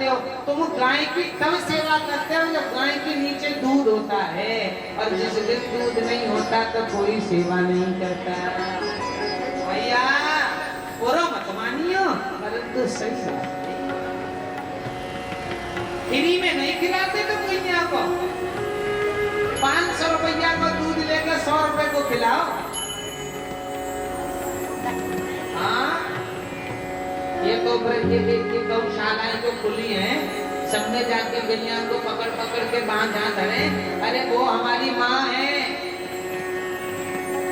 करते हो, तुम गाय की तब सेवा करते हो जब गाय के नीचे दूध होता है, और जिस दिन दूध नहीं होता तो कोई सेवा नहीं करता। भैया पूरा मत मानियो, परंतु सही है, फ्री में नहीं खिलाते तो कोई नहीं। आपको 500 रुपया को दूध लेकर 100 रुपए को खिलाओ। हाँ, ये तो ये गौशालाएं जो खुली हैं, सब में जाके गैया को पकड़ पकड़ के बांधा धरे। अरे वो हमारी माँ है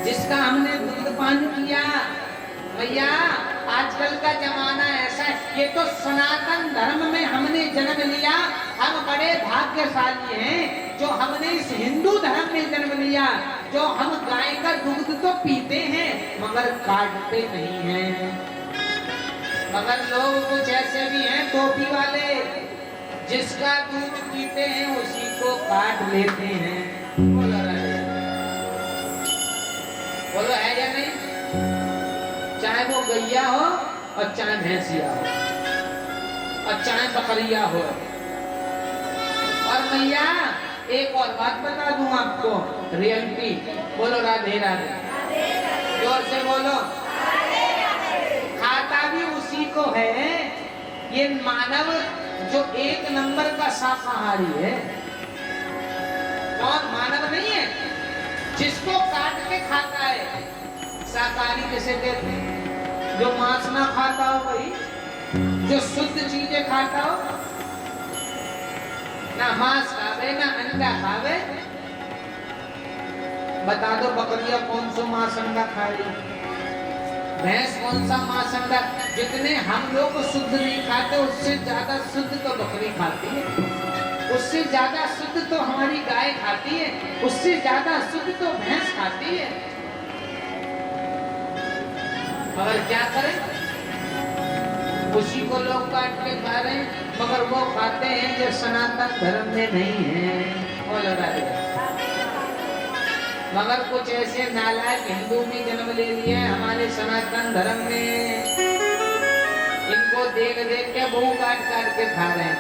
जिसका हमने दूध पान किया। भैया आजकल का जमाना ऐसा है, ये तो सनातन धर्म में हमने जन्म लिया। हम बड़े भाग्यशाली हैं जो हमने इस हिंदू धर्म में जन्म लिया, जो हम गाय का दूध तो पीते हैं मगर काटते नहीं हैं। मगर लोग कुछ ऐसे भी हैं टोपी वाले, जिसका दूध पीते हैं उसी को काट लेते हैं। बोलो है या नहीं? चाहे वो गैया हो और चाहे भैंसिया हो और चाहे बकरिया हो। और भैया एक और बात बता दूं आपको, रियलिटी। बोलो राधे राधे, जोर से बोलो। खाता भी उसी को है। ये मानव जो 1 नंबर का शाकाहारी है, कौन? मानव नहीं है, जिसको काट के खाता है। शाकाहारी किसे कहते हैं? जो मांस ना खाता हो भाई, जो शुद्ध चीजें खाता हो, ना मांस खावे ना अंडा खावे। बता दो बकरिया कौन सा मांस अंडा खाएगी, भैंस कौन सा मांस अंडा? जितने हम लोग शुद्ध नहीं खाते उससे ज्यादा शुद्ध तो बकरी खाती है, उससे ज्यादा शुद्ध तो हमारी गाय खाती है, उससे ज्यादा शुद्ध तो भैंस खाती है। मगर क्या करें, उसी को लोग काट के खा रहे हैं, मगर वो खाते हैं जो सनातन धर्म में नहीं है। बोलो राधे। मगर कुछ ऐसे नालायक हिंदू में जन्म ले लिए हमारे सनातन धर्म में, इनको देख देख के बहु काट काट के खा रहे हैं।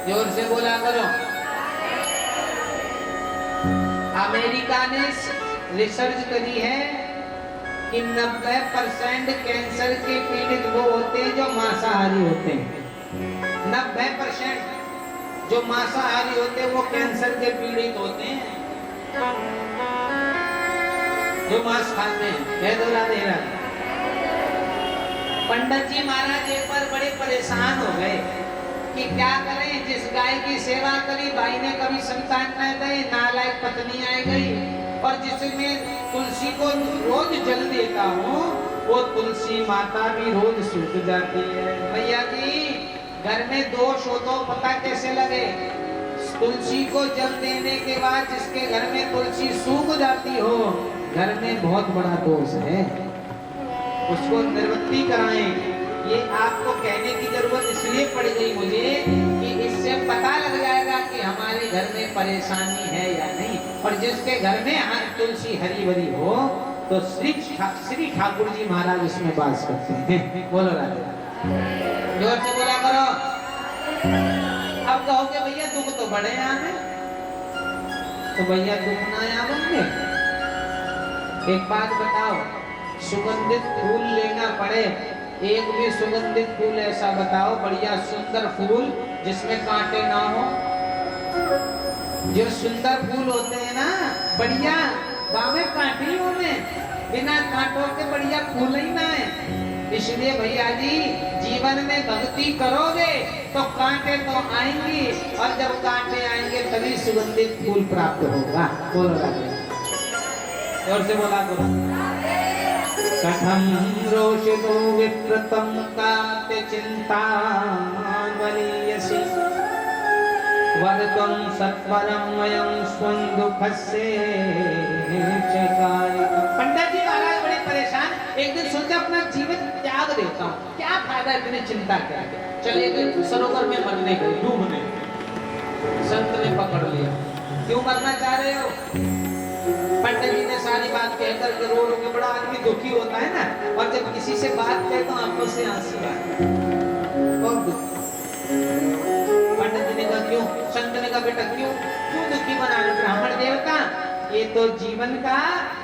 जोर से बोला करो। अमेरिका ने रिसर्च करी है कि 90% कैंसर के पीड़ित वो होते हैं जो मांसाहारी होते हैं। 90% जो मांसाहारी होते हैं वो कैंसर के पीड़ित होते हैं, जो मांस खाते हैं। कह दो राधे राधे। पंडित जी महाराज एक बार बड़े परेशान हो गए कि क्या करें, जिस गाय की सेवा करी भाई ने कभी संतान न गए, नालायक पत्नी आ गई, और जिसमें तुलसी को रोज जल देता हूँ वो तुलसी माता भी रोज सूख जाती है। भैया जी घर में दोष हो तो पता कैसे लगे? तुलसी को जल देने के बाद जिसके घर में तुलसी सूख जाती हो, घर में बहुत बड़ा दोष है, उसको निवृत्ति कराएं। ये आपको कहने की जरूरत इसलिए पड़ गई मुझे कि इससे पता लग जाएगा कि हमारे घर में परेशानी है या नहीं। और जिसके घर में तुलसी हरी भरी हो तो श्री ठाकुर जी महाराज उसमें वास करते हैं। बोलो राधे। जोर से बोला करो। अब कहोगे भैया दुख तो बड़े आवे, तो भैया दुख ना आवेंगे। एक बात बताओ, सुगंधित फूल लेना पड़े, एक भी सुगंधित फूल ऐसा बताओ, बढ़िया सुंदर फूल जिसमें कांटे ना हो। जो सुंदर फूल होते हैं ना बढ़िया, बामे कांटियों में बिना कांटों के बढ़िया फूल ही ना है। इसलिए भैया जी जीवन में भक्ति करोगे तो कांटे तो आएंगी, और जब कांटे आएंगे तभी सुगंधित फूल प्राप्त होगा। बोलो राधे। और से बोला करो। कथम रोषितो विप्रतं काते चिंतामणीयसि वदतं सत्वरं वयं स्वं दुःखस्य चकारितं। पंडित जी महाराज बड़े परेशान, एक दिन सोचा अपना जीवन त्याग देता हूँ, क्या फायदा इतनी चिंता करके। चले गए सरोवर में मरने गए, डूबने। संत ने पकड़ लिया, क्यों मरना चाह रहे हो? पंडित जी ने सारी बात कहकर के रो के, बड़ा आदमी दुखी होता है ना, और जब किसी से बात कहे तो आंखों से आंसू आए। पंडित जी ने कहा क्यों? संत ने कहा बेटा क्यों क्यों दुखी बना रहे ब्राह्मण देवता? ये तो जीवन का,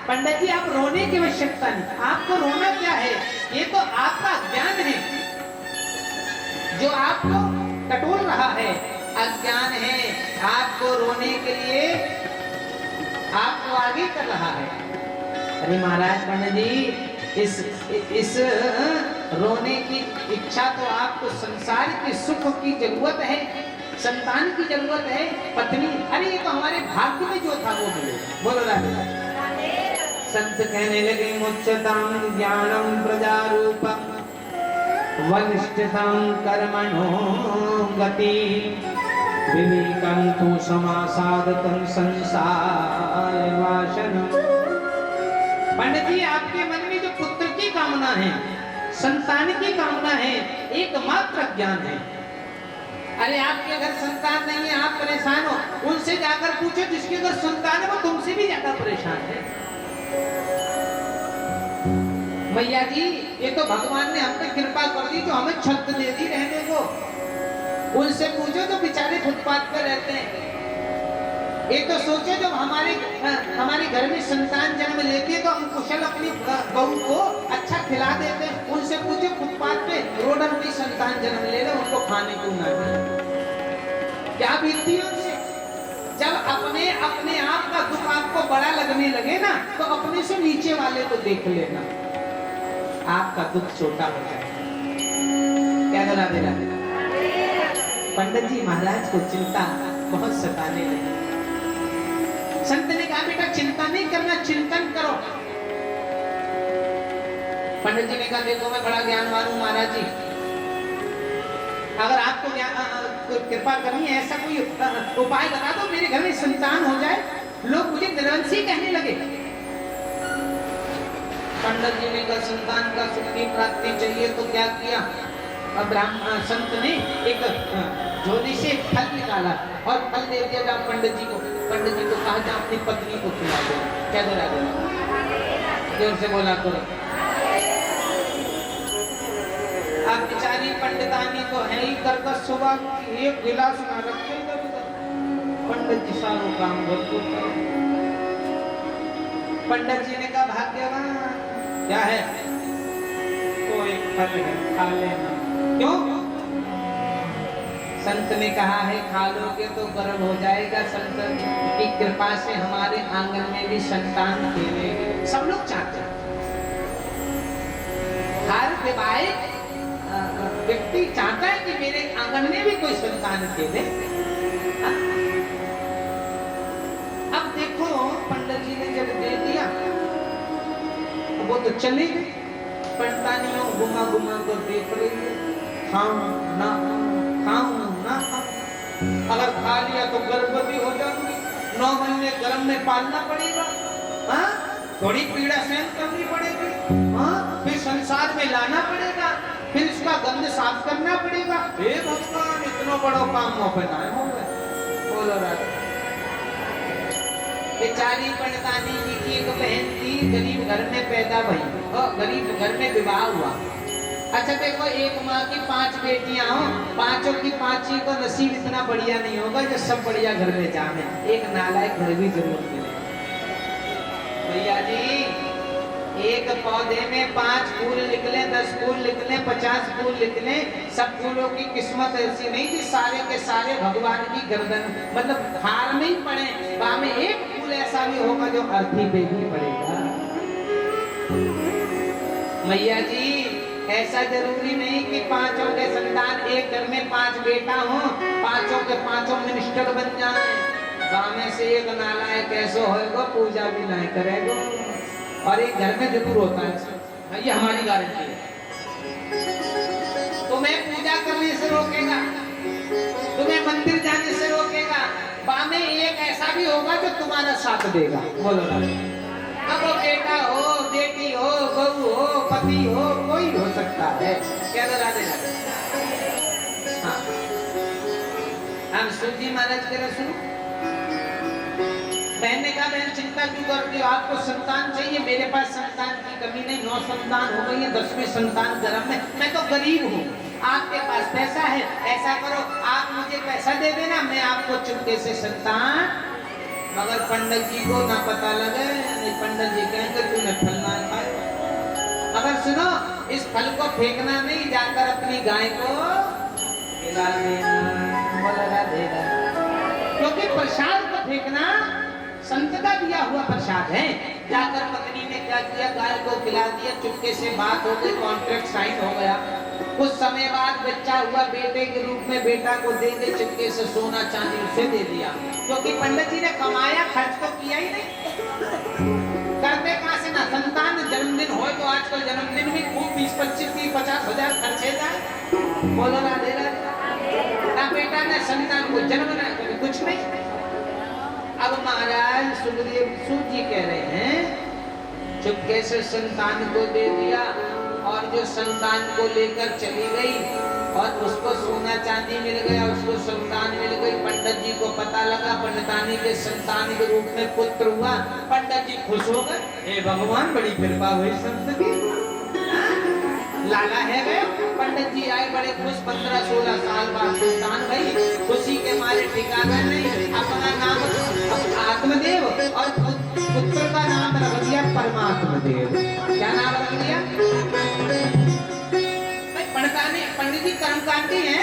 पंडित जी आप रोने की आवश्यकता नहीं, आपको रोना क्या है? ये तो आपका ज्ञान है जो आपको टटोल रहा है, अज्ञान है आपको रोने के लिए आपको आगे कर रहा है। अरे महाराज पंडित जी इस रोने की इच्छा तो आपको संसार के सुख की जरूरत है, संतान की जरूरत है, पत्नी, अरे ये तो हमारे भाग्य में जो था वो मिले। बोलो राधे राधे। संत कहने लगे मुच्यतां ज्ञानम प्रजारूपम वनिष्ठतां कर्मणो गति विवेकं तु समासादतं संसार वासनम्। पंडित जी आपके मन में जो पुत्र की कामना है, संतान की कामना है, एकमात्र ज्ञान है। अरे आपके घर संतान नहीं है, आप परेशान हो, उनसे जाकर पूछो जिसके घर संतान है वो तुमसे भी ज्यादा परेशान है। भैया जी ये तो भगवान ने हम पे कृपा कर दी, जो हमें छत दे दी रहने को। उनसे पूछो जो बेचारे फुटपाथ पर रहते हैं। ये तो सोचो जब हमारे घर में संतान जन्म लेती है तो हम कुशल अपनी बहू को अच्छा खिला देते हैं। उनसे पूछो फुटपाथ पे रोडन में संतान जन्म ले रहे उनको खाने को ना मिले, क्या बीतती है उनसे? जब अपने अपने आप का दुख आपको बड़ा लगने लगे ना तो अपने से नीचे वाले को देख लेना, आपका दुख छोटा हो जाएगा। क्या गला दे रहा? पंडित जी महाराज को चिंता बहुत सताने लगी। संत ने कहा बेटा चिंता नहीं करना, चिंतन करो। पंडित जी ने कहा देखो मैं बड़ा ज्ञानवान हूं महाराज जी, अगर आपको कृपा करनी है ऐसा कोई उपाय बता दो मेरे घर में संतान हो जाए, लोग मुझे निरवंशी कहने लगे। पंडित जी ने कहा संतान का सुख की प्राप्ति चाहिए तो क्या किया? ब्राह्मण संत ने एक झोली से फल निकाला और फल दे दिया जा पंडित जी को। पंडित जी को कहा जा अपनी पत्नी को खिला दो। क्या दो जोर से बोला करो। आप बेचारी पंडितानी तो है ही कर्कश स्वभाव की, एक गिलास ना रखे इधर उधर। पंडित जी सारों काम भरपूर करो। पंडित जी ने कहा भाग्यवान क्या है? तो एक फल है खा लेना। क्यों? संत ने कहा है खा लोगे तो गर्व हो जाएगा, संत की कृपा से हमारे आंगन में भी संतान खेलेंगे। सब लोग चाहते हैं, हर विवाहित व्यक्ति चाहता है कि मेरे आंगन में भी कोई संतान खेले। अब देखो पंडित जी ने जब दे दिया वो तो चली गई, पंडितानियों घुमा घुमा कर देख रही है, खाऊं ना खाऊं ना खाऊं, अगर खा लिया तो गर्भवती हो जाऊंगी, 9 महीने गर्भ में पालना पड़ेगा, हाँ थोड़ी पीड़ा सहन करनी पड़ेगी, हाँ फिर संसार में लाना पड़ेगा, फिर इसका गंध साफ करना पड़ेगा। हे भगवान इतना बड़ा काम अपना हो गया। बोलो राधा। बेचारी पंडितानी जी की एक बहन थी, गरीब घर में पैदा भई और गरीब घर में विवाह हुआ। अच्छा देखो एक माँ की 5 बेटियां हो, पांचों की पांची को नसीब इतना बढ़िया नहीं होगा जो सब बढ़िया घर में जामे, एक नालायक घर भी जरूर मिले। भैया जी एक पौधे में 5 फूल निकले, 10 फूल निकले, 50 फूल निकले, सब फूलों की किस्मत ऐसी नहीं कि सारे के सारे भगवान की गर्दन मतलब हार में ही पड़े, वहां में एक फूल ऐसा भी होगा जो अर्थी पे भी पड़ेगा। भैया जी ऐसा जरूरी नहीं कि पांचों के संतान एक घर में 5 बेटा हो, पांचों के पांचों मिनिस्टर बन जाए, गांव में से एक नालायक कैसो होएगा पूजा भी नहीं करेगा, और एक घर में जरूर होता है, ये हमारी गारंटी है। तुम्हें पूजा करने से रोकेगा, तुम्हें मंदिर जाने से रोकेगा, गांव में एक ऐसा भी होगा जो तुम्हारा साथ देगा। बोलो ना, अब वो बेटा हो, बेटी हो, बहू हो, पति हो, कोई हो सकता है। क्या बता देना? हाँ हम सूजी महाराज कह रहे सुनो। बहन ने कहा बहन चिंता क्यों करती हो, आपको संतान चाहिए, मेरे पास संतान की कमी नहीं, 9 संतान हो गई है, 10वीं संतान गर्भ में, मैं तो गरीब हूँ। आपके पास पैसा है, ऐसा करो आप मुझे पैसा दे देना, मैं आपको चुपके से संतान। मगर पंडित जी को ना पता लगे, नहीं पंडित जी कहेंगे तूने फल ना खाया। मगर सुनो, इस फल को फेंकना नहीं, जाकर अपनी गाय को खिला देना, क्योंकि प्रसाद को फेंकना संत का दिया हुआ प्रसाद है। जाकर पत्नी ने क्या किया, गाय को खिला दिया, चुपके से बात हो गई, कॉन्ट्रैक्ट साइन हो गया। कुछ समय बाद बच्चा हुआ, बेटे के रूप में बेटा को दे दे, चुपके से सोना चांदी उसे दे दिया, क्योंकि पंडित जी ने कमाया, खर्च तो किया ही नहीं। करते कहां से ना संतान, जन्मदिन हो तो आजकल जन्मदिन में खूब 20-25-50 हजार खर्चे जाए। बोलो ना दे ना बेटा ने संतान को जन्म ना कुछ नहीं। अब महाराज सुखदेव सूत जी कह रहे हैं चुपके से संतान को दे दिया, और जो संतान को लेकर चली गई और उसको सोना चांदी मिल गया, उसको संतान मिल गई। पंडित जी को पता लगा, पंडितानी के संतान के रूप में पुत्र हुआ। पंडित जी खुश हो गए, हे भगवान बड़ी कृपा हुई संत की, लाला है गए। पंडित जी आए बड़े खुश, 15-16 साल बाद संतान भई, खुशी के मारे ठिकाना नहीं। अपना नाम आत्मदेव और पुत्र का नाम रख दिया परमात्मा देव। क्या नाम रख दिया? पंडित जी कर्मकांडी हैं,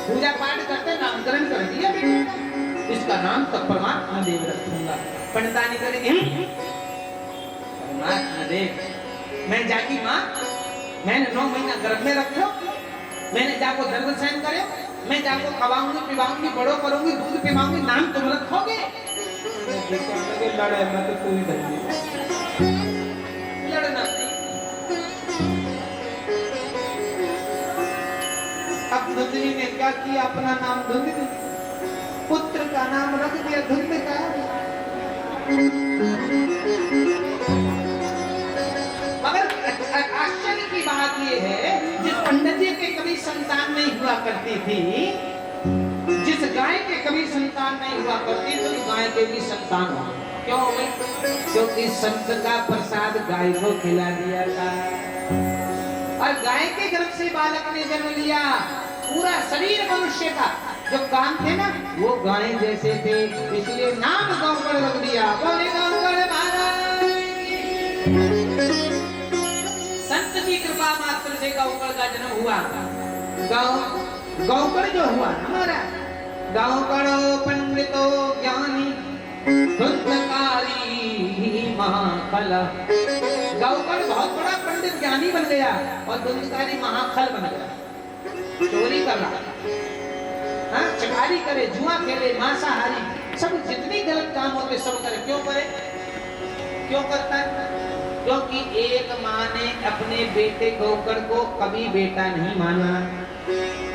पूजा पाठ करते, नामकरण कर दिया, इसका नाम तो परमात्मा देव रखूंगा। पंडितानी करेंगे परमात्मा देव। मैं जाकी माँ, मैंने 9 महीना गर्भ में रखो, मैंने जाको दर्द सहन करे, मैं जाको खवाऊंगी पिवाऊंगी, बड़ो करूंगी, दूध पिवाऊंगी, नाम तुम रखोगे। लड़े मैं तो तू ही लड़ना नहीं। अब धुंधली ने क्या किया, अपना नाम धुंधली, पुत्र का नाम रख दिया धुंधकार। मगर आश्चर्य की बात यह है, जिस पंडित जी के कभी संतान नहीं हुआ करती थी, जिस गाय के कभी संतान नहीं हुआ करती, तो गाय के भी संतान हो। क्यों हो गई? क्योंकि संत का प्रसाद गाय को खिला दिया था, और गाय के गर्भ से बालक ने जन्म लिया। पूरा शरीर मनुष्य का, जो काम थे ना वो गाय जैसे थे, इसलिए नाम गौकड़ रख दिया। बोले गौकड़ महाराज, संत की कृपा मात्र से गौकड़ का जन्म हुआ। गौकड़ जो हुआ हमारा, गौकड़ो पंडितो ज्ञानी धुंधकारी महाखल। गौकड़ बहुत बड़ा पंडित ज्ञानी बन गया और धुंधकारी महाखल बन गया। चोरी कर रहा, हाँ, चकारी करे, जुआ खेले, मांसाहारी, सब जितने गलत काम होते सब करे। क्यों करे? क्यों करता है? क्योंकि एक माँ ने अपने बेटे गौकड़ को कभी बेटा नहीं माना,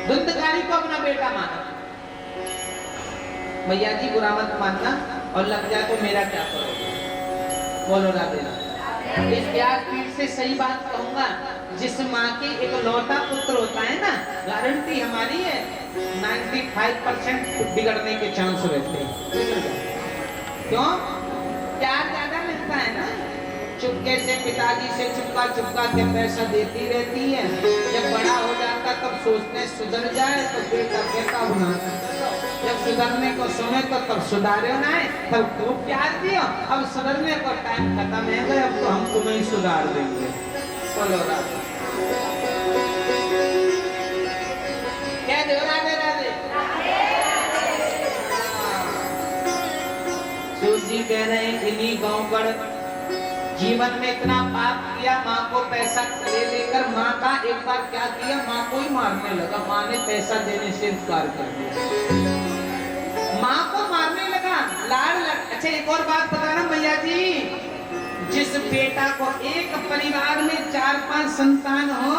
धुंधकारी को अपना बेटा माना। भैया जी बुरा मत मानना, और लग जाए तो मेरा क्या करोगे? बोलो राधे राधे। इस प्यार पीठ से सही बात कहूंगा, जिस माँ की एक लौटा पुत्र होता है ना, गारंटी हमारी है 95% बिगड़ने के चांस रहते हैं। क्यों? प्यार ज्यादा मिलता है ना। चुपके से पिताजी से चुपका चुपका के पैसा देती रहती है, जब बड़ा हो जाता तब सोचते सुधर जाए तो बेटा बेटा बनाता, जब सुधरने को सुने तो तब सुधारे ना है, तब खूब प्यार दियो। अब सुधरने को टाइम खत्म है गए, अब तो हम तुम्हें सुधार देंगे। बोलो राधे। क्या दे राधे राधे। सूत जी कह रहे हैं इन्हीं गौकड़ जीवन में इतना पाप किया, माँ को पैसा ले लेकर माँ का एक बार क्या किया, माँ को ही मारने लगा। माँ ने पैसा देने से इनकार कर दिया, माँ को मारने लगा, लाड़ लग। अच्छा एक और बात बता रहा भैया जी, जिस बेटा को एक परिवार में 4-5 संतान हो,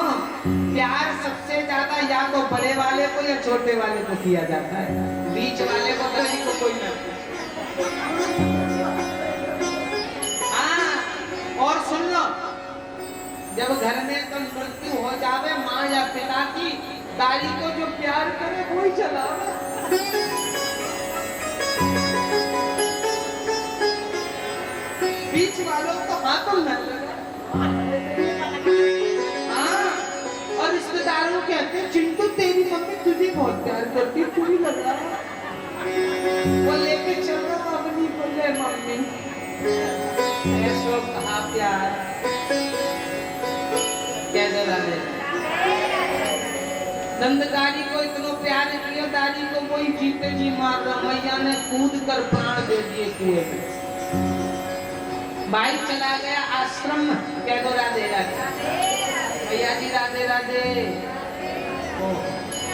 प्यार सबसे ज्यादा या तो बड़े वाले को या छोटे वाले को किया जाता है, बीच वाले को कभी को कोई ना। और सुन लो, जब घर में तो मृत्यु हो जावे माँ या पिता की, दाई को जो प्यार करे वो ही चलावे। बीच वालों को हाथों न लगे। हाँ, और रिश्तेदारों के कहते नंदगारी को इतना प्यार किया, दारी को कोई जीते जी मार रहा, मैया ने कूद कर प्राण दे दिए कुएं में। भाई चला गया आश्रम, कह दो राधे राधे। भैया जी राधे राधे।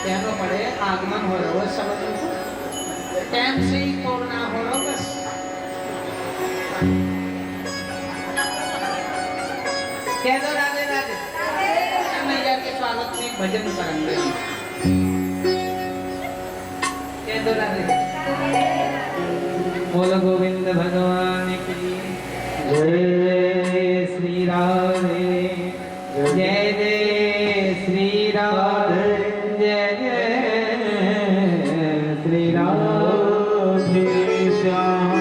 कहना पड़े आगमन हो रहा है, समझ टाइम से ही तोड़ना हो रहा बस। कह दो राधे राधे। मैया के स्वागत में भजन करेंगे। कह दो राधे। बोलो गोविंद भगवान की जय। श्री राधे जय जय श्री राधे जय जय श्री राधे श्याम।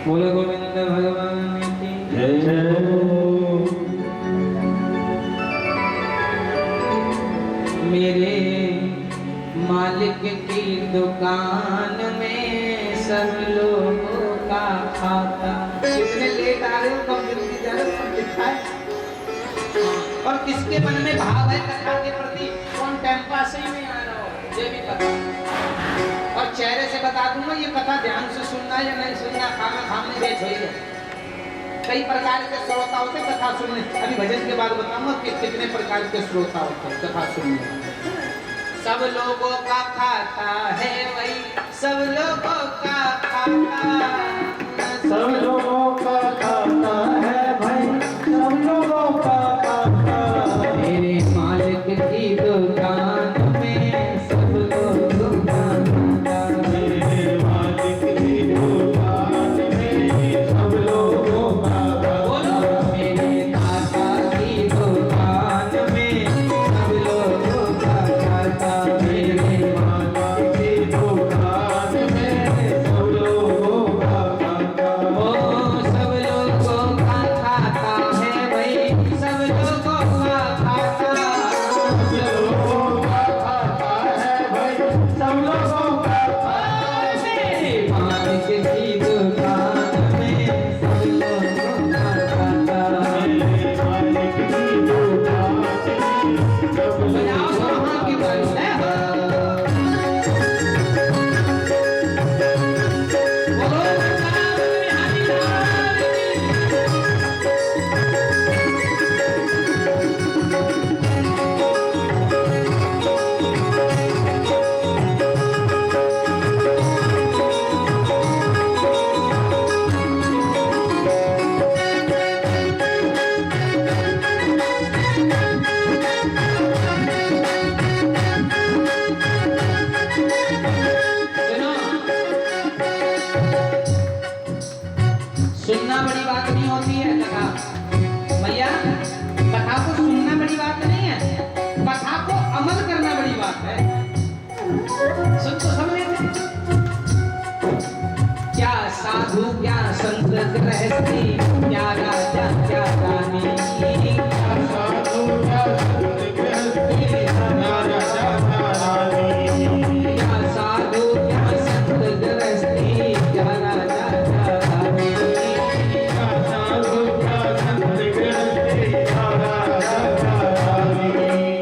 बोलो गोविंद भगवान की जय जय। मेरे मालिक की दुकान में सब लोगों का खाता। कितने लेट आ रहे हो, कब जल्दी जा रहे हो, सब दिखाए। और किसके मन में भाव है कथा के प्रति, कौन टाइम पास ही नहीं आ रहा हो, ये भी पता। और चेहरे से बता दूंगा ये कथा ध्यान से सुनना या नहीं सुनना, खाना खाने बेच हुई है। कई प्रकार के श्रोता होते कथा सुनने। अभी भजन के बाद बताऊंगा कि कितने प्रकार के श्रोता होते हैं कथा सुनने। सब लोगों का खाता है वही, सब लोगों का खाता, सब लोगों का खाता है भाई, सब लोगों का खाता। मेरे मालिक की दुकान में सब लोगों का खाता। मेरे मालिक की दुकान में सब लोगों का खाता। बोलो मेरे दाता की दुकान में सब लोगों का खाता। मेरे माता की दुकान में सब लोगों का खाता। ओ सब लोगों का खाता है भाई, सब लोगों का खाता। सब लोगों का खाता है भाई, सब लोगों का खाता। मेरे मालिक की दुकान में सब लोगों का खाता। मेरे मालिक की दुकान में सब बजाओ लोगों वहाँ की बात है। बोलो वृंदावन बिहारी लाल की। सुनो, सुनना बड़ी बात नहीं होती है कथा। भैया कथा को सुनना बड़ी बात नहीं है, कथा को अमल करना बड़ी बात है। सुन तो सब लेते हैं। क्या साधु क्या संत गृहस्थी, क्या राजा क्या रानी, क्या साधु क्या संत गृहस्थी, क्या राजा क्या रानी। क्या साधु क्या संत गृहस्थी, क्या राजा क्या रानी। क्या साधु क्या संत गृहस्थी, क्या राजा क्या रानी।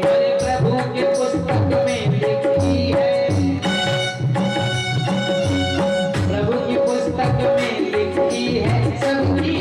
अरे प्रभु की पुस्तक में लिखी है, प्रभु की पुस्तक में लिखी है, सबकी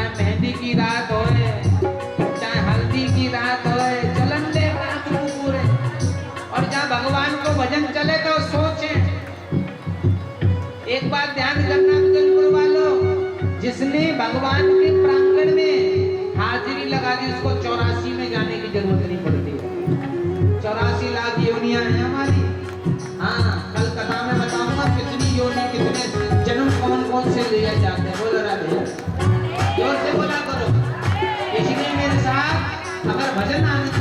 चाहे मेहंदी की रात होए, चाहे हल्दी की रात होए, चलन दे रात को पूरे। और जहाँ भगवान को भजन चले तो सोचे, एक बात ध्यान करना बुजुर्ग वालों, जिसने भगवान के प्रांगण में हाजिरी लगा दी उसको 84 में जाने की जरूरत नहीं पड़ती है। 84 लाख योनियां हैं हमारी। हाँ, कल कथा में बताऊंगा कितनी योनि, कितने जन्म कौन कौन से लिए जाते हैं। बोलो राधे, जोर से बोला करो। इसलिए मेरे साथ अगर भजन आनंद